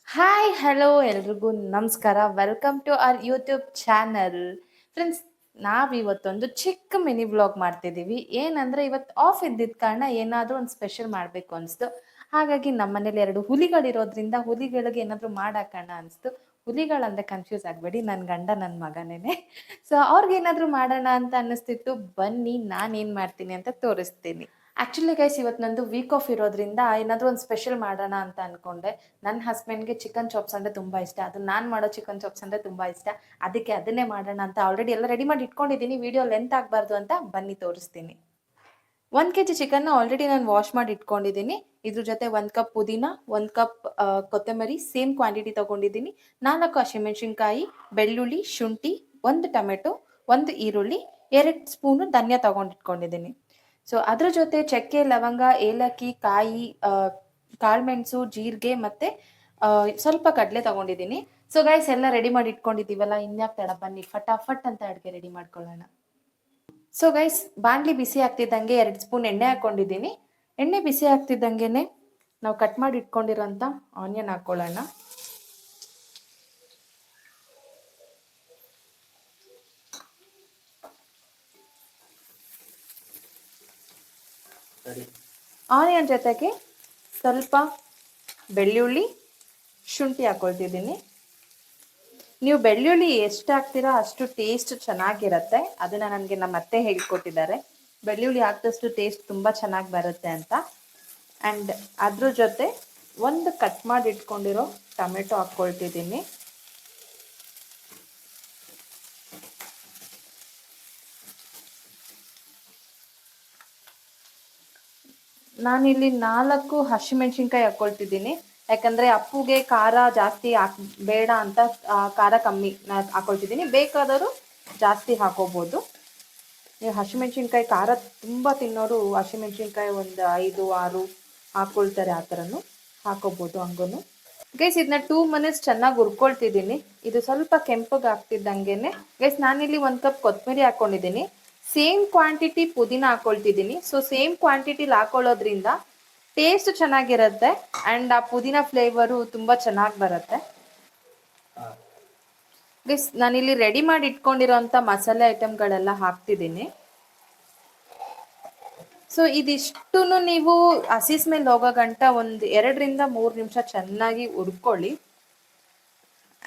Hi hello ಎಲ್ರಿಗೂ ನಮಸ್ಕಾರ. Welcome to our YouTube channel. Friends, ನಾವಿವತ್ತೊಂದು ಚಿಕ್ಕ ಮಿನಿ ವ್ಲಾಗ್ ಮಾಡ್ತಿದ್ದೀವಿ. ಏನಂದ್ರೆ ಇವತ್ತು ಆಫ್ ಇದ್ದಿದ್ದ ಕಾರಣ ಏನಾದರೂ ಒಂದು ಸ್ಪೆಷಲ್ ಮಾಡಬೇಕು ಅನಿಸ್ತು. ಹಾಗಾಗಿ ನಮ್ಮ ಮನೇಲಿ 2 ಹುಲಿಗಳಿರೋದ್ರಿಂದ ಹುಲಿಗಳಿಗೆ ಏನಾದರೂ ಮಾಡಾಕೋಣ ಅನಿಸ್ತು. ಹುಲಿಗಳಂದ್ರೆ ಕನ್ಫ್ಯೂಸ್ ಆಗಬೇಡಿ, ನನ್ನ ಗಂಡ ನನ್ನ ಮಗನೇನೆ. ಸೊ ಅವ್ರಿಗೇನಾದರೂ ಮಾಡೋಣ ಅಂತ ಅನ್ನಿಸ್ತಿತ್ತು. ಬನ್ನಿ ನಾನೇನು ಮಾಡ್ತೀನಿ ಅಂತ ತೋರಿಸ್ತೀನಿ. ಆಕ್ಚುಲಿ ಗೈಸ್, ಇವತ್ತು ನಂದು ವೀಕ್ ಆಫ್ ಇರೋದ್ರಿಂದ ಏನಾದರೂ ಒಂದು ಸ್ಪೆಷಲ್ ಮಾಡೋಣ ಅಂತ ಅನ್ಕೊಂಡೆ. ನನ್ನ ಹಸ್ಬೆಂಡ್ಗೆ ಚಿಕನ್ ಚಾಪ್ಸ್ ಅಂದರೆ ತುಂಬ ಇಷ್ಟ. ಅದು ನಾನು ಮಾಡೋ ಚಿಕನ್ ಚಾಪ್ಸ್ ಅಂದರೆ ತುಂಬ ಇಷ್ಟ. ಅದಕ್ಕೆ ಅದನ್ನೇ ಮಾಡೋಣ ಅಂತ ಆಲ್ರೆಡಿ ಎಲ್ಲ ರೆಡಿ ಮಾಡಿ ಇಟ್ಕೊಂಡಿದ್ದೀನಿ. ವಿಡಿಯೋ ಲೆಂತ್ ಆಗಬಾರ್ದು ಅಂತ ಬನ್ನಿ ತೋರಿಸ್ತೀನಿ. 1 kg ಚಿಕನ್ನ ಆಲ್ರೆಡಿ ನಾನು ವಾಶ್ ಮಾಡಿ ಇಟ್ಕೊಂಡಿದ್ದೀನಿ. ಇದ್ರ ಜೊತೆ 1 ಕಪ್ ಪುದೀನ, 1 ಕಪ್ ಕೊತ್ತಂಬರಿ ಸೇಮ್ ಕ್ವಾಂಟಿಟಿ ತೊಗೊಂಡಿದ್ದೀನಿ. 4 ಹಸಿಮೆಣಸಿನ್ಕಾಯಿ, ಬೆಳ್ಳುಳ್ಳಿ, ಶುಂಠಿ, 1 ಟೊಮೆಟೊ, 1 ಈರುಳ್ಳಿ, 2 ಸ್ಪೂನು ಧನಿಯಾ ತೊಗೊಂಡಿಟ್ಕೊಂಡಿದ್ದೀನಿ. ಸೊ ಅದ್ರ ಜೊತೆ ಚಕ್ಕೆ, ಲವಂಗ, ಏಲಕ್ಕಿ, ಕಾಯಿ, ಕಾಳುಮೆಣಸು, ಜೀರಿಗೆ ಮತ್ತು ಸ್ವಲ್ಪ ಕಡಲೆ ತೊಗೊಂಡಿದ್ದೀನಿ. ಸೊ ಗೈಸ್, ಎಲ್ಲ ರೆಡಿ ಮಾಡಿ ಇಟ್ಕೊಂಡಿದ್ದೀವಲ್ಲ, ಇನ್ಯಾಕೆ ತಡ, ಬನ್ನಿ ಫಟಾಫಟ್ ಅಂತ ಅಡುಗೆ ರೆಡಿ ಮಾಡ್ಕೊಳ್ಳೋಣ. ಸೊ ಗೈಸ್, ಬಾಣಲಿ ಬಿಸಿ ಆಗ್ತಿದ್ದಂಗೆ 2 ಸ್ಪೂನ್ ಎಣ್ಣೆ ಹಾಕ್ಕೊಂಡಿದ್ದೀನಿ. ಎಣ್ಣೆ ಬಿಸಿ ಆಗ್ತಿದ್ದಂಗೆ ನಾವು ಕಟ್ ಮಾಡಿ ಇಟ್ಕೊಂಡಿರೋಂಥ ಆನಿಯನ್ ಹಾಕ್ಕೊಳ್ಳೋಣ. ಆನಿಯನ್ ಜೊತೆಗೆ ಸ್ವಲ್ಪ ಬೆಳ್ಳುಳ್ಳಿ, ಶುಂಠಿ ಹಾಕ್ಕೊಳ್ತಿದ್ದೀನಿ. ನೀವು ಬೆಳ್ಳುಳ್ಳಿ ಎಷ್ಟು ಹಾಕ್ತೀರಾ ಅಷ್ಟು ಟೇಸ್ಟ್ ಚೆನ್ನಾಗಿರುತ್ತೆ. ಅದನ್ನು ನನಗೆ ನಮ್ಮ ಅತ್ತೆ ಹೇಳ್ಕೊಟ್ಟಿದ್ದಾರೆ. ಬೆಳ್ಳುಳ್ಳಿ ಹಾಕಿದಷ್ಟು ಟೇಸ್ಟ್ ತುಂಬ ಚೆನ್ನಾಗಿ ಬರುತ್ತೆ ಅಂತ. ಆ್ಯಂಡ್ ಅದ್ರ ಜೊತೆ 1 ಕಟ್ ಮಾಡಿ ಇಟ್ಕೊಂಡಿರೋ ಟೊಮೆಟೊ ಹಾಕ್ಕೊಳ್ತಿದ್ದೀನಿ. ನಾನಿಲ್ಲಿ 4 ಹಸಿಮೆಣ್ಸಿನ್ಕಾಯಿ ಹಾಕ್ಕೊಳ್ತಿದ್ದೀನಿ. ಯಾಕಂದರೆ ಅಪ್ಪುಗೆ ಖಾರ ಜಾಸ್ತಿ ಬೇಡ ಅಂತ ಖಾರ ಕಮ್ಮಿ ಹಾಕ್ಕೊಳ್ತಿದ್ದೀನಿ. ಬೇಕಾದರೂ ಜಾಸ್ತಿ ಹಾಕೋಬೋದು. ನೀವು ಹಸಿಮೆಣ್ಸಿನ್ಕಾಯಿ ಖಾರ ತುಂಬ ತಿನ್ನೋರು ಹಸಿಮೆಣ್ಸಿನ್ಕಾಯಿ ಒಂದು 5, 6 ಹಾಕ್ಕೊಳ್ತಾರೆ. ಆ ಥರನೂ ಹಾಕೋಬೋದು ಹಂಗೂ. ಗೈಸ್, ಇದನ್ನ 2 ಮಿನಿಟ್ಸ್ ಚೆನ್ನಾಗಿ ಹುರ್ಕೊಳ್ತಿದ್ದೀನಿ. ಇದು ಸ್ವಲ್ಪ ಕೆಂಪಗೆ ಆಗ್ತಿದ್ದಂಗೆ ಗೈಸ್, ನಾನಿಲ್ಲಿ 1 ಕಪ್ ಕೊತ್ತಂಬರಿ ಹಾಕ್ಕೊಂಡಿದ್ದೀನಿ. ಸೇಮ್ ಕ್ವಾಂಟಿಟಿ ಪುದೀನ ಹಾಕ್ಕೊಳ್ತಿದ್ದೀನಿ. ಸೊ ಸೇಮ್ ಕ್ವಾಂಟಿಟಿಲಿ ಹಾಕೊಳ್ಳೋದ್ರಿಂದ ಟೇಸ್ಟ್ ಚೆನ್ನಾಗಿರುತ್ತೆ ಆ್ಯಂಡ್ ಆ ಪುದೀನ ಫ್ಲೇವರು ತುಂಬ ಚೆನ್ನಾಗಿ ಬರುತ್ತೆ. ಗೈಸ್, ನಾನಿಲ್ಲಿ ರೆಡಿ ಮಾಡಿ ಇಟ್ಕೊಂಡಿರೋಂಥ ಮಸಾಲೆ ಐಟಮ್ಗಳೆಲ್ಲ ಹಾಕ್ತಿದ್ದೀನಿ. ಸೊ ಇದಿಷ್ಟು ನೀವು ಹಸಿ ಸ್ಮೆಲ್ ಹೋಗೋ ಗಂಟ ಒಂದು 2ರಿಂದ 3 ನಿಮಿಷ ಚೆನ್ನಾಗಿ ಹುರ್ಕೊಳ್ಳಿ.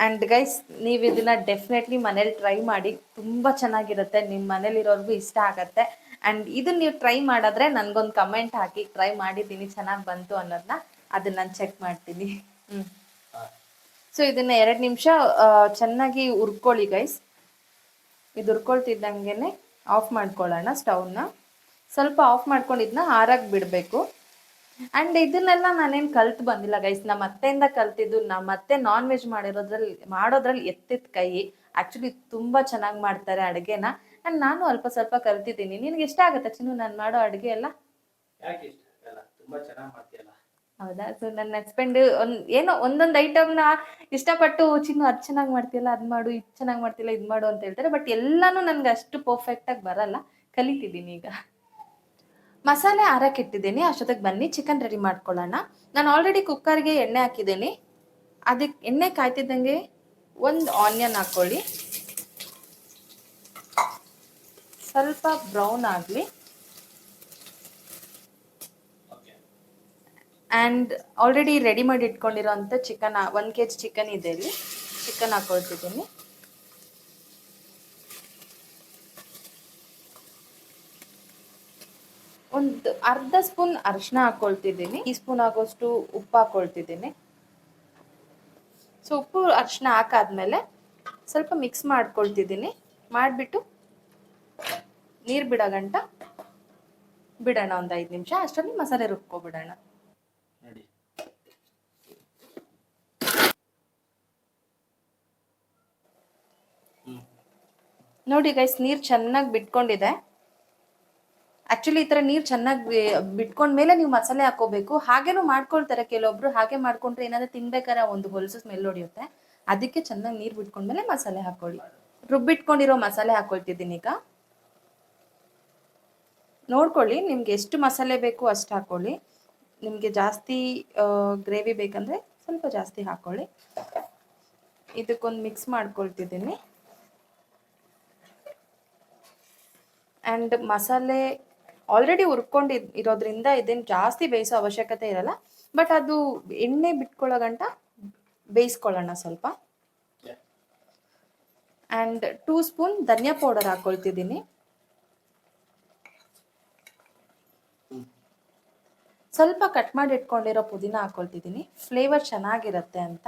ಆ್ಯಂಡ್ ಗೈಸ್, ನೀವು ಇದನ್ನು ಡೆಫಿನೆಟ್ಲಿ ಮನೇಲಿ ಟ್ರೈ ಮಾಡಿ. ತುಂಬ ಚೆನ್ನಾಗಿರುತ್ತೆ, ನಿಮ್ಮ ಮನೇಲಿರೋರ್ಗೂ ಇಷ್ಟ ಆಗುತ್ತೆ. ಆ್ಯಂಡ್ ಇದನ್ನು ನೀವು ಟ್ರೈ ಮಾಡಿದ್ರೆ ನನಗೊಂದು ಕಮೆಂಟ್ ಹಾಕಿ, ಟ್ರೈ ಮಾಡಿದ್ದೀನಿ ಚೆನ್ನಾಗಿ ಬಂತು ಅನ್ನೋದನ್ನ. ಅದನ್ನು ನಾನು ಚೆಕ್ ಮಾಡ್ತೀನಿ. ಸೊ ಇದನ್ನು 2 ನಿಮಿಷ ಚೆನ್ನಾಗಿ ಹುರ್ಕೊಳ್ಳಿ ಗೈಸ್. ಇದು ಹುರ್ಕೊಳ್ತಿದ್ದಂಗೆ ಆಫ್ ಮಾಡ್ಕೊಳ್ಳೋಣ ಸ್ಟವ್ನ. ಸ್ವಲ್ಪ ಆಫ್ ಮಾಡ್ಕೊಂಡು ಇದನ್ನ ಆರಾಗಿ ಬಿಡಬೇಕು. ಆ್ಯಂಡ್ ಇದನ್ನೆಲ್ಲ ನಾನೇನು ಕಲ್ತು ಬಂದಿಲ್ಲ ಗೈಸ್, ನಮ್ಮ ಅತ್ತೆಯಿಂದ ಕಲ್ತಿದ್ದು. ನಮ್ಮ ಅತ್ತೆ ನಾನ್ ವೆಜ್ ಮಾಡೋದ್ರಲ್ಲಿ ಎತ್ತಿದ ಕೈ. ಆ್ಯಕ್ಚುಲಿ ತುಂಬ ಚೆನ್ನಾಗಿ ಮಾಡ್ತಾರೆ ಅಡುಗೆನ. ಆ್ಯಂಡ್ ನಾನು ಅಲ್ಪ ಸ್ವಲ್ಪ ಕಲ್ತಿದ್ದೀನಿ. ನಿನಗೆ ಇಷ್ಟ ಆಗುತ್ತೆ ಚಿನ್ನು ನಾನು ಮಾಡೋ ಅಡುಗೆ ಎಲ್ಲ? ಹೌದಾ? ಸೊ ನನ್ನ ಹಸ್ಬೆಂಡ್ ಏನೋ ಒಂದೊಂದು ಐಟಮ್ನ ಇಷ್ಟಪಟ್ಟು, ಚಿನ್ನು ಅದು ಚೆನ್ನಾಗಿ ಮಾಡ್ತೀಯಲ್ಲ, ಅದು ಮಾಡು, ಇದು ಚೆನ್ನಾಗಿ ಮಾಡ್ತಿಲ್ಲ, ಇದು ಮಾಡು ಅಂತ ಹೇಳ್ತಾರೆ. ಬಟ್ ಎಲ್ಲನೂ ನನಗೆ ಅಷ್ಟು ಪರ್ಫೆಕ್ಟಾಗಿ ಬರಲ್ಲ, ಕಲಿತಿದ್ದೀನಿ ಈಗ. ಮಸಾಲೆ ಇಟ್ಟಿದ್ದೀನಿ. ಅಷ್ಟೊತ್ತಿಗೆ ಬನ್ನಿ ಚಿಕನ್ ರೆಡಿ ಮಾಡ್ಕೊಳ್ಳೋಣ. ನಾನು ಆಲ್ರೆಡಿ ಕುಕ್ಕರ್ಗೆ ಎಣ್ಣೆ ಹಾಕಿದ್ದೀನಿ. ಅದಕ್ಕೆ ಎಣ್ಣೆ ಕಾಯ್ತಿದ್ದಂಗೆ 1 ಆನಿಯನ್ ಹಾಕ್ಕೊಳ್ಳಿ. ಸ್ವಲ್ಪ ಬ್ರೌನ್ ಆಗಲಿ. ಆ್ಯಂಡ್ ಆಲ್ರೆಡಿ ರೆಡಿ ಮಾಡಿ ಇಟ್ಕೊಂಡಿರೋಂಥ ಚಿಕನ್, 1 kg ಚಿಕನ್ ಇದೆ ಇಲ್ಲಿ. ಚಿಕನ್ ಹಾಕ್ಕೊಳ್ತಿದ್ದೀನಿ. ಒಂದು ಅರ್ಧ ಸ್ಪೂನ್ ಅರಿಶಿನ ಹಾಕ್ಕೊಳ್ತಿದ್ದೀನಿ. ಟೀಸ್ಪೂನ್ ಆಗೋಷ್ಟು ಉಪ್ಪು ಹಾಕ್ಕೊಳ್ತಿದ್ದೀನಿ. ಸೊ ಉಪ್ಪು ಅರಿಶಿನ ಹಾಕಾದ್ಮೇಲೆ ಸ್ವಲ್ಪ ಮಿಕ್ಸ್ ಮಾಡ್ಕೊಳ್ತಿದ್ದೀನಿ. ಮಾಡಿಬಿಟ್ಟು ನೀರು ಬಿಡೋ ಗಂಟ ಬಿಡೋಣ ಒಂದು 5 ನಿಮಿಷ. ಅಷ್ಟರಲ್ಲಿ ಮಸಾಲೆ ರುಬ್ಕೊಬಿಡೋಣ. ನೋಡಿ ಗೈಸ್, ನೀರು ಚೆನ್ನಾಗಿ ಬಿಟ್ಕೊಂಡಿದೆ. ಆ್ಯಕ್ಚುಲಿ ಈ ಥರ ನೀರು ಚೆನ್ನಾಗಿ ಬಿಟ್ಕೊಂಡ್ಮೇಲೆ ನೀವು ಮಸಾಲೆ ಹಾಕೋಬೇಕು. ಹಾಗೇನೂ ಮಾಡ್ಕೊಳ್ತಾರೆ ಕೆಲವೊಬ್ರು. ಹಾಗೆ ಮಾಡ್ಕೊಂಡ್ರೆ ಏನಾದರೂ ತಿನ್ಬೇಕಾದ್ರೆ ಒಂದು ಹೊಲಸು ಸ್ಮೆಲ್ ಹೊಡಿಯುತ್ತೆ. ಅದಕ್ಕೆ ಚೆನ್ನಾಗಿ ನೀರು ಬಿಟ್ಕೊಂಡ್ಮೇಲೆ ಮಸಾಲೆ ಹಾಕೊಳ್ಳಿ. ರುಬ್ಬಿಟ್ಕೊಂಡಿರೋ ಮಸಾಲೆ ಹಾಕ್ಕೊಳ್ತಿದ್ದೀನಿ ಈಗ. ನೋಡ್ಕೊಳ್ಳಿ, ನಿಮ್ಗೆ ಎಷ್ಟು ಮಸಾಲೆ ಬೇಕು ಅಷ್ಟು ಹಾಕ್ಕೊಳ್ಳಿ. ನಿಮಗೆ ಜಾಸ್ತಿ ಗ್ರೇವಿ ಬೇಕಂದರೆ ಸ್ವಲ್ಪ ಜಾಸ್ತಿ ಹಾಕೊಳ್ಳಿ. ಇದಕ್ಕೊಂದು ಮಿಕ್ಸ್ ಮಾಡ್ಕೊಳ್ತಿದ್ದೀನಿ. ಆ್ಯಂಡ್ ಮಸಾಲೆ ಆಲ್ರೆಡಿ ಇರೋದ್ರಿಂದ ಇದೇನು ಜಾಸ್ತಿ ಬೇಯಿಸೋ ಅವಶ್ಯಕತೆ ಇರಲ್ಲ. ಬಟ್ ಅದು ಎಣ್ಣೆ ಬಿಟ್ಕೊಳ್ಳೋ ಗಂಟ ಬೇಯಿಸ್ಕೊಳ್ಳೋಣ ಸ್ವಲ್ಪ. ಆ್ಯಂಡ್ 2 ಸ್ಪೂನ್ ಧನಿಯಾ ಪೌಡರ್ ಹಾಕೊಳ್ತಿದ್ದೀನಿ. ಸ್ವಲ್ಪ ಕಟ್ ಮಾಡಿ ಇಟ್ಕೊಂಡಿರೋ ಪುದೀನ ಹಾಕೊಳ್ತಿದ್ದೀನಿ, ಫ್ಲೇವರ್ ಚೆನ್ನಾಗಿರುತ್ತೆ ಅಂತ.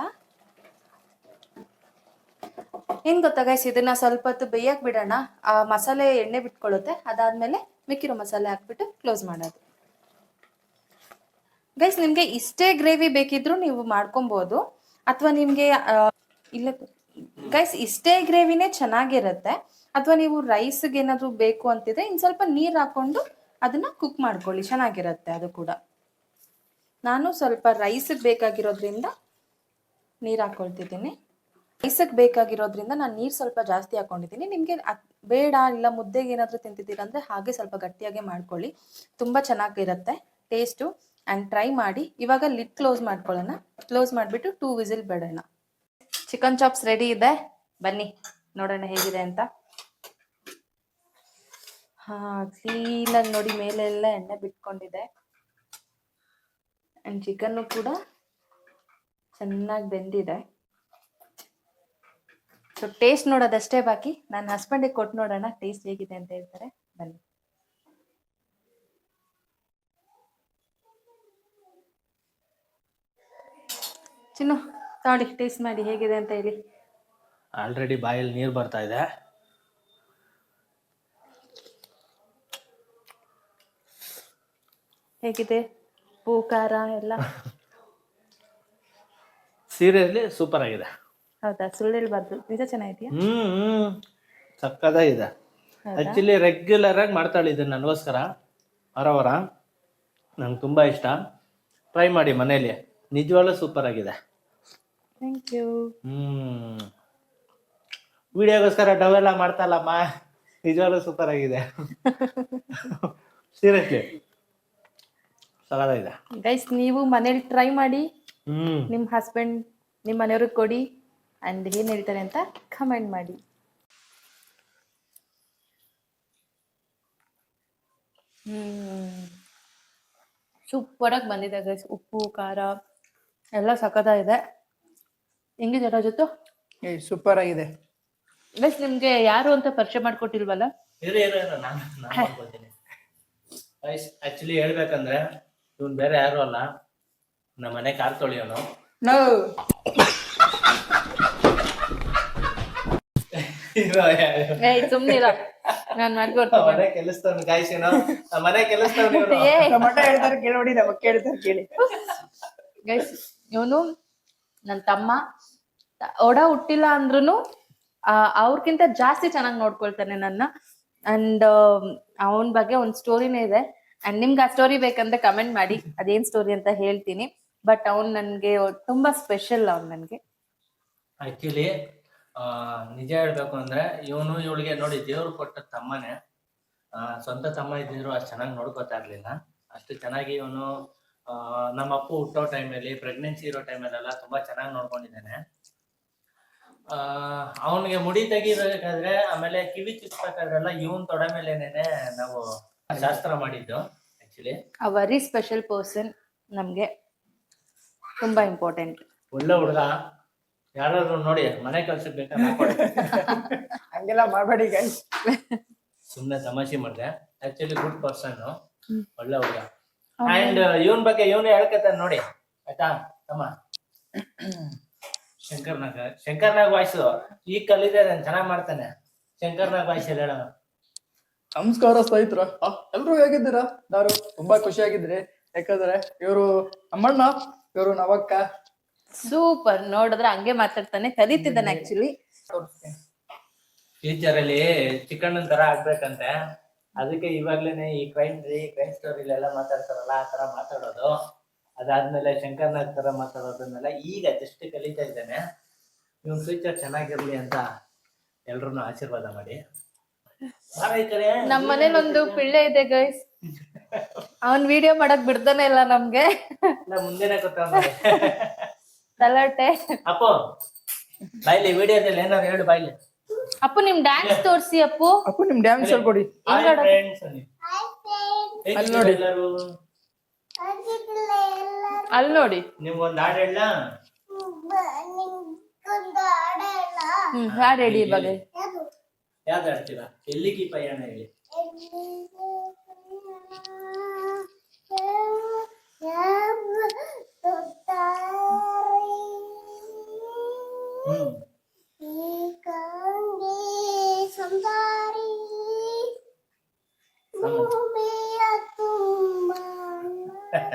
ಏನು ಗೊತ್ತಾ ಗೈಸ್, ಇದನ್ನ ಸ್ವಲ್ಪ ಹೊತ್ತು ಬೇಯಕ್ಕೆ ಬಿಡೋಣ. ಆ ಮಸಾಲೆ ಎಣ್ಣೆ ಬಿಟ್ಕೊಳ್ಳುತ್ತೆ. ಅದಾದ್ಮೇಲೆ ಮಿಕ್ಕಿರೋ ಮಸಾಲೆ ಹಾಕ್ಬಿಟ್ಟು ಕ್ಲೋಸ್ ಮಾಡೋದು. ಗೈಸ್, ನಿಮಗೆ ಇಷ್ಟೇ ಗ್ರೇವಿ ಬೇಕಿದ್ರು ನೀವು ಮಾಡ್ಕೊಬೋದು, ಅಥವಾ ನಿಮಗೆ ಇಲ್ಲ ಗೈಸ್ ಇಷ್ಟೇ ಗ್ರೇವಿನೇ ಚೆನ್ನಾಗಿರುತ್ತೆ. ಅಥವಾ ನೀವು ರೈಸ್ಗೆ ಏನಾದರೂ ಬೇಕು ಅಂತಿದ್ರೆ ಇನ್ನು ಸ್ವಲ್ಪ ನೀರು ಹಾಕೊಂಡು ಅದನ್ನ ಕುಕ್ ಮಾಡ್ಕೊಳ್ಳಿ, ಚೆನ್ನಾಗಿರುತ್ತೆ ಅದು ಕೂಡ. ನಾನು ಸ್ವಲ್ಪ ರೈಸಿಗೆ ಬೇಕಾಗಿರೋದ್ರಿಂದ ನೀರು ಹಾಕೊಳ್ತಿದ್ದೀನಿ. ರೈಸಿಗೆ ಬೇಕಾಗಿರೋದ್ರಿಂದ ನಾನು ನೀರು ಸ್ವಲ್ಪ ಜಾಸ್ತಿ ಹಾಕೊಂಡಿದ್ದೀನಿ. ನಿಮಗೆ ಬೇಡ ಇಲ್ಲ ಮುದ್ದೆಗೆ ಏನಾದರೂ ತಿಂತಿದ್ದೀರಾ ಅಂದರೆ ಹಾಗೆ ಸ್ವಲ್ಪ ಗಟ್ಟಿಯಾಗೆ ಮಾಡ್ಕೊಳ್ಳಿ, ತುಂಬ ಚೆನ್ನಾಗಿರುತ್ತೆ ಟೇಸ್ಟು. ಆ್ಯಂಡ್ ಟ್ರೈ ಮಾಡಿ. ಇವಾಗ ಲಿಡ್ ಕ್ಲೋಸ್ ಮಾಡ್ಕೊಳ್ಳೋಣ. ಕ್ಲೋಸ್ ಮಾಡಿಬಿಟ್ಟು 2 ವಿಸಿಲ್ ಬಿಡೋಣ. ಚಿಕನ್ ಚಾಪ್ಸ್ ರೆಡಿ ಇದೆ, ಬನ್ನಿ ನೋಡೋಣ ಹೇಗಿದೆ ಅಂತ. ಕ್ಲೀನಾಗಿ ನೋಡಿ, ಮೇಲೆ ಎಲ್ಲ ಎಣ್ಣೆ ಬಿಟ್ಕೊಂಡಿದೆ. ಆ್ಯಂಡ್ ಚಿಕನ್ನು ಕೂಡ ಚೆನ್ನಾಗಿ ಬೆಂದಿದೆ. ಸೊ ಟೇಸ್ಟ್ ನೋಡೋದಷ್ಟೇ ಬಾಕಿ. ನನ್ನ ಹಸ್ಬೆಂಡಿಗೆ ಕೊಟ್ಟು ನೋಡೋಣ ಟೇಸ್ಟ್ ಹೇಗಿದೆ ಅಂತ ಹೇಳ್ತಾರೆ. ಬನ್ನಿ. ಚಿನ್ನು ನೋಡಿ, ಟೇಸ್ಟ್ ಮಾಡಿ ಹೇಗಿದೆ ಅಂತ ಹೇಳಿ. ಆಲ್ರೆಡಿ ಬಾಯಲ್ಲಿ ನೀರು ಬರ್ತಾ ಇದೆ. ಹೇಗಿದೆ ಉಪ್ಪು ಖಾರ ಎಲ್ಲ? ಸೀರಿಯಸ್ಲಿ ಸೂಪರ್ ಆಗಿದೆ. ಹೌದಾ? ಸುಳ್ಳು ಹೇಳ್ಬಾರ್ದು, ನಿಜ ಚೆನ್ನಾಗಿದೆಯಾ? ಸಕ್ಕತ್ತಾಗಿದೆ. ಆಕ್ಚುಲಿ ರೆಗ್ಯುಲರ್ ಆಗಿ ಮಾಡ್ತಾಳೆ ಇದನ್ನ ನನಗೋಸ್ಕರ ವಾರ. ನಂಗೆ ತುಂಬಾ ಇಷ್ಟ. ಟ್ರೈ ಮಾಡಿ ಮನೇಲಿ, ನಿಜವಾಗ್ಲೂ ಸೂಪರ್ ಆಗಿದೆ. Thank you. ವಿಡಿಯೋಗೋಸ್ಕರ ಡವೆಲ್ಲ ಮಾಡ್ತಾಳಮ್ಮ, ನಿಜವಾಗ್ಲೂ ಸೂಪರ್ ಆಗಿದೆ. ಸೀರಿಯಸ್ಲಿ ಸಕ್ಕತ್ತಾಗಿದೆ. ಗೈಸ್, ನೀವು ಮನೇಲಿ ಟ್ರೈ ಮಾಡಿ, ನಿಮ್ಮ ಹಸ್ಬೆಂಡ್ ನಿಮ್ಮ ಮನೆಯವ್ರಿಗೆ ಕೊಡಿ, ಅಂಡ್ ಏನು ಹೇಳ್ತಾರೆ ಅಂತ ಕಮೆಂಟ್ ಮಾಡಿ. ಸೂಪರಾಗಿ ಬಂದಿದೆ ಗೈಸ್. ಉಪ್ಪು ಖಾರ ಎಲ್ಲ ಸಖತ್ತಾಗಿದೆ. ಹೆಂಗಿದೆ ರಾಜತ್ತು? ಸೂಪರ್ ಆಗಿದೆ ಗೈಸ್. ನಿಮ್ಗೆ ಯಾರು ಅಂತ ಪರಿಚಯ ಮಾಡ್ಕೊಟ್ಟಿಲ್ವಲ್ಲ? ಆಕ್ಚುಲಿ ಹೇಳ್ಬೇಕಂದ್ರೆ ಇವನ್ ಬೇರೆ ಯಾರು ಅಲ್ಲ, ನಮ್ಮ ಮನೆ ಕಾರ್ ತೊಳಿಯೋನು. ಸುಮ್ನಿರ, ನಾನ್ ಮಾಡ್ಕೊಡ್ತೀನಿ. ಮನೆ ಕೆಲಸದವ್ನು ಗಾಯ್ಸೇನೋ, ಮನೆ ಕೆಲಸದವ್ನು. ಕೇಳಿ ನಮಗ್ ಕೇಳ್ತಾರೆ ಕೇಳಿ. ಗೈಸ್, ಇವನು ನನ್ನ ತಮ್ಮ. ಹುಟ್ಟಿಲ್ಲ ಅಂದ್ರೂ ಅವ್ರಕ್ಕಿಂತ ಜಾಸ್ತಿ ಚೆನ್ನಾಗಿ ನೋಡ್ಕೊಳ್ತಾನೆ ನನ್ನ. ಅಂಡ್ ಅವನ ಬಗ್ಗೆ ಒಂದು ಸ್ಟೋರಿನೇ ಇದೆ. ಅಂಡ್ ನಿಮ್ಗೆ ಆ ಸ್ಟೋರಿ ಬೇಕಂದ್ರೆ ಕಮೆಂಟ್ ಮಾಡಿ, ಅದೇನ್ ಸ್ಟೋರಿ ಅಂತ ಹೇಳ್ತೀನಿ. ಬಟ್ ಅವ್ನು ನನ್ಗೆ ತುಂಬಾ ಸ್ಪೆಷಲ್. ಅವ್ನು ನನ್ಗೆ ಆಕ್ಚುಲಿ ನಿಜ ಹೇಳ್ಬೇಕು ಅಂದ್ರೆ ಇವನು ಇವಳಿಗೆ ನೋಡಿ ದೇವ್ರು ಕೊಟ್ಟ ತಮ್ಮನೇ. ಸ್ವಂತ ತಮ್ಮ ಇದ್ದಿದ್ರು ಅಷ್ಟು ಚೆನ್ನಾಗಿ ನೋಡ್ಕೋತಾ ಇರ್ಲಿಲ್ಲ. ಅಷ್ಟು ಚೆನ್ನಾಗಿ ಇವನು ನಮ್ಮ ಅಪ್ಪು ಹುಟ್ಟೋ ಟೈಮಲ್ಲಿ, ಪ್ರೆಗ್ನೆನ್ಸಿ ಇರೋ ಟೈಮಲ್ಲೆಲ್ಲ ತುಂಬಾ ಚೆನ್ನಾಗಿ ನೋಡ್ಕೊಂಡಿದ್ದಾನೆ. ಅವನಿಗೆ ಮುಡಿ ತೆಗಿಬೇಕಾದ್ರೆ, ಆಮೇಲೆ ಕಿವಿ ಚುಚ್ಬೇಕಾದ್ರೆಲ್ಲ ಇವನ್ ತೊಡೆ ಮೇಲೆನೇನೆ ನಾವು ಶಾಸ್ತ್ರ ಮಾಡಿದ್ದು. ಆಕ್ಚುಲಿ ವೆರಿ ಸ್ಪೆಷಲ್ ಪರ್ಸನ್, ನಮ್ಗೆ ತುಂಬಾ ಇಂಪಾರ್ಟೆಂಟ್. ಒಳ್ಳೆ ಹುಡುಗ. ಯಾರಾದ್ರೂ ನೋಡಿ ಮನೆ ಕೆಲ್ಸಕ್ಕೆ ಬೇಕಾದ್ರೆ ಹಂಗೆಲ್ಲ ಮಾಡಬೇಡಿ ಗೈಸ್. ಸುಮ್ನೆ ತಮಾಷೆ ಮಾಡಿದೆ. ಆಕ್ಚುಲಿ ಗುಡ್ ಪರ್ಸನ್, ಒಳ್ಳೆ ಹುಡುಗ. ಅಂಡ್ ಇವನ್ ಬಗ್ಗೆ ಇವನೇ ಹೇಳ್ಕತಾನೆ ನೋಡಿ, ಆಯ್ತಾ ತಮ್ಮ? ಶಂಕರ್ನಾಗ್ ವಾಯ್ಸು ಈಗ ಕಲಿದೆ, ಚೆನ್ನಾಗ್ ಮಾಡ್ತಾನೆ. ಶಂಕರ್ನಾಗ್ ವಾಯ್ಸ್ ಹೇಳ. ನಮಸ್ಕಾರ ಸ್ನೇಹಿತರ, ಎಲ್ರು ಹೇಗಿದ್ದೀರಾ? ನಾನು ತುಂಬಾ ಖುಷಿಯಾಗಿದ್ರಿ. ಯಾಕಂದ್ರೆ ಇವರು ನಮ್ಮಣ್ಣ, ಇವರು ನವಕ್ಕ. ಸೂಪರ್. ನೋಡಿದ್ರೆ ಹಂಗೆ ಮಾತಾಡ್ತಾನೆ, ಕಲಿತಿದ್ದಾನೆ ಆಕ್ಚುಲಿ. ಫ್ಯೂಚರ್ ಅಲ್ಲಿ ಚಿಕನ್ ತರ ಆಗ್ಬೇಕಂತೆ. ಅದಕ್ಕೆ ಇವಾಗ್ಲೇನೆ ಈ ಕ್ರೈಮ್ ಸ್ಟೋರಿಲೆಲ್ಲ ಮಾತಾಡ್ತಾರಲ್ಲ, ಆ ತರ ಮಾತಾಡೋದು. ಅದಾದ್ಮೇಲೆ ಶಂಕರ್ನಾಗ್ ತರ ಮಾತಾಡೋದನ್ನೆಲ್ಲ ಈಗ ಜಸ್ಟ್ ಕಲಿತಾ ಇದ್ದಾನೆ. ಇವ್ನ ಫ್ಯೂಚರ್ ಚೆನ್ನಾಗಿರ್ಲಿ ಅಂತ ಎಲ್ರು ಆಶೀರ್ವಾದ ಮಾಡಿ. ನಮ್ ಮನೇಲಿ ಒಂದು ಪಿಳ್ಳೆ ಇದೆ ಗೈಸ್, ಅವನ್ ವಿಡಿಯೋ ಮಾಡಕ್ ಬಿಡ್ತಾನೆ ಇಲ್ಲ ನಮ್ಗೆ. ಮುಂದೆನೆ ಗೊತ್ತಾಗ. ತಲಟೆ. ಅಪ್ಪು ಬಾಯ್ಲಿ ವಿಡಿಯೋದಲ್ಲಿ ಏನಾದ್ರು ಹೇಳು ಬಾಯ್ಲಿ. ಅಪ್ಪು ನಿಮ್ ಡ್ಯಾನ್ಸ್ ತೋರ್ಸಿ ಅಪ್ಪು. ಅಪ್ಪು ನಿಮ್ ಡ್ಯಾನ್ಸ್ ಹೇಳ್ಕೊಡಿ. Hi ಹೆಂಗ್ ಆಡೋದು? friends ಅನ್ನಿ. ಅಲ್ಲಿ ನೋಡಿ. ಎಲ್ಲರೂ ಅಲ್ಲಿ ನೋಡಿ. ನಿಮ್ಗೊಂದು ಹಾಡು ಹೇಳ. ಹಾಡ್ ಹೇಳಿ ಇವಾಗ. ಯಾವ್ದು ಹಾಡ್ತೀರಾ? ಎಲ್ಲಿಗೆ ಪಯಣ ಹೇಳಿ.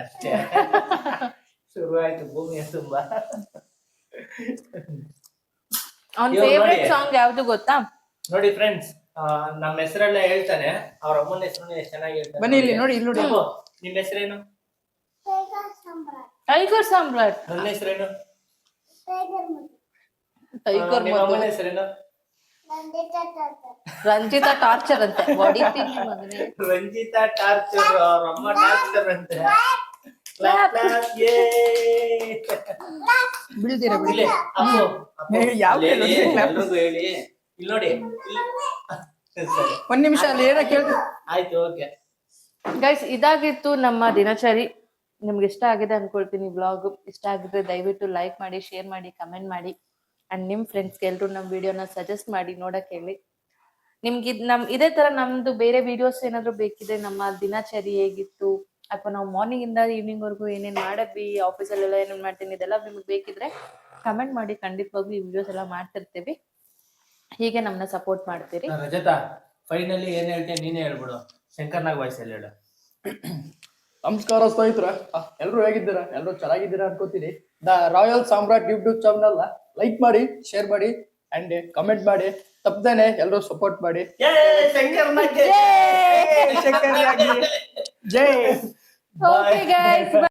ಅಷ್ಟೇ. ಶುರುವಾಯ್ತು ಭೂಮಿಯ ತುಂಬಾ. ಅವ್ನ ಇವಾಗ ಫೇವ್ರೆಟ್ ನೋಡಿ. ಸಾಂಗ್ ಯಾವ್ದು ಗೊತ್ತಾ? ನೋಡಿ ಫ್ರೆಂಡ್ಸ್, ನಮ್ಮ ಹೆಸರೆಲ್ಲ ಹೇಳ್ತಾನೆ, ಅವ್ರ ಅಮ್ಮನ ಹೆಸರು ಎಷ್ಟು ಚೆನ್ನಾಗಿ ಹೇಳ್ತಾನೆ. ಬನ್ನಿ ಇಲ್ಲಿ ನೋಡಿ, ಇಲ್ಲಿ ನೋಡಿ. ಅಪ್ಪು, ನಿಮ್ ಹೆಸರೇನು? ಟೈಗರ್ ಸಾಮ್ರಾಟ್. ನನ್ನ ಹೆಸರೇನು? ಟೈಗರ್ ನಿಮ್ಮ ಅಮ್ಮನ ಹೆಸರೇನು? ರಂಜಿತಾ ಟಾರ್ಚರ್ ಅಂತೆ. ಹೊಡಿತೀನಿ ಮಗನೇ. ರಂಜಿತಾ ಟಾರ್ಚರ್, ಅವ್ರ ಅಮ್ಮ ಟಾರ್ಚರ್ ಅಂತೆ. Clap, clap, yay! ಬೀಳ್ತೀರಾ ಬಿಡಿ. ಇಲ್ಲಿ, ಅಪ್ಪು, ಅಪ್ಪು, ಯಾವ ಇಲ್ಲಿ ಕೈಯಲ್ಲಿ ಹೇಳಿ, clap? ಎಲ್ರಿಗೂ ಹೇಳಿ. ಇಲ್ಲಿ ನೋಡಿ. ಸರಿ. ಒಂದ್ ನಿಮಿಷ ಅಲ್ಲಿ ಏನ ಕೇಳ್ತೀವಿ. ಆಯ್ತು, ಓಕೆ. ಗೈಸ್, ಇದಾಗಿತ್ತು ನಮ್ಮ ದಿನಚರಿ. ನಿಮ್ಗೆ ಇಷ್ಟ ಆಗಿದೆ ಅನ್ಕೊಳ್ತೀನಿ ವ್ಲಾಗ್. ಇಷ್ಟ ಆಗಿದ್ರೆ ದಯವಿಟ್ಟು ಲೈಕ್ ಮಾಡಿ, ಶೇರ್ ಮಾಡಿ, ಕಮೆಂಟ್ ಮಾಡಿ ಅಂಡ್ ನಿಮ್ ಫ್ರೆಂಡ್ಸ್ಗೆ ಎಲ್ರು ನಮ್ಮ ವಿಡಿಯೋನ ಸಜೆಸ್ಟ್ ಮಾಡಿ ನೋಡಕ್ ಹೇಳಿ. ನಿಮ್ಗೆ ಇದೇ ತರ ನಮ್ದು ಬೇರೆ ವಿಡಿಯೋಸ್ ಏನಾದ್ರು ಬೇಕಿದ್ರೆ, ನಮ್ಮ ದಿನಚರಿ ಹೇಗಿತ್ತು ಅಥವಾ ನಾವು ಮಾರ್ನಿಂಗ್ ಇಂದ ಈವ್ನಿಂಗ್ ವರ್ಗು ಏನೇನ್ ಮಾಡಿದ್ವಿ, ಆಫೀಸಲ್ಲೆಲ್ಲ ಏನೇನ್ ಮಾಡ್ತೀನಿ, ಇದೆಲ್ಲ ನಿಮ್ಗೆ ಬೇಕಿದ್ರೆ ಕಮೆಂಟ್ ಮಾಡಿ. ಖಂಡಿತವಾಗ್ಲೂ ಈ ವಿಡಿಯೋಸ್ ಎಲ್ಲ ಮಾಡ್ತಿರ್ತೀವಿ. ಹೀಗೆ ನಮ್ಮನ್ನ ಸಪೋರ್ಟ್ ಮಾಡ್ತೀರಿ. ರಜತಾ, ಫೈನಲಿ ಏನ್ ಹೇಳ್ತೀನಿ ನೀನೇ ಹೇಳ್ಬಿಡು. ಶಂಕರ್ನಾಗ್ ವಾಯ್ಸಲ್ಲಿ ಹೇಳು. ನಮಸ್ಕಾರ ಸ್ನೇಹಿತರೆ, ಎಲ್ರು ಹೇಗಿದ್ದೀರಾ? ಎಲ್ರು ಚೆನ್ನಾಗಿದ್ದೀರಾ ಅನ್ಕೋತೀನಿ. The royal Samrat YouTube channel like ಮಾಡಿ, ಶೇರ್ ಮಾಡಿ ಅಂಡ್ ಕಮೆಂಟ್ ಮಾಡಿ. ತಪ್ಪದೇನೆ ಎಲ್ರು ಸಪೋರ್ಟ್ ಮಾಡಿ. ಶಂಕರ್ನಾಗ್ ಶಂಕರ್ ಜೈ. Okay guys.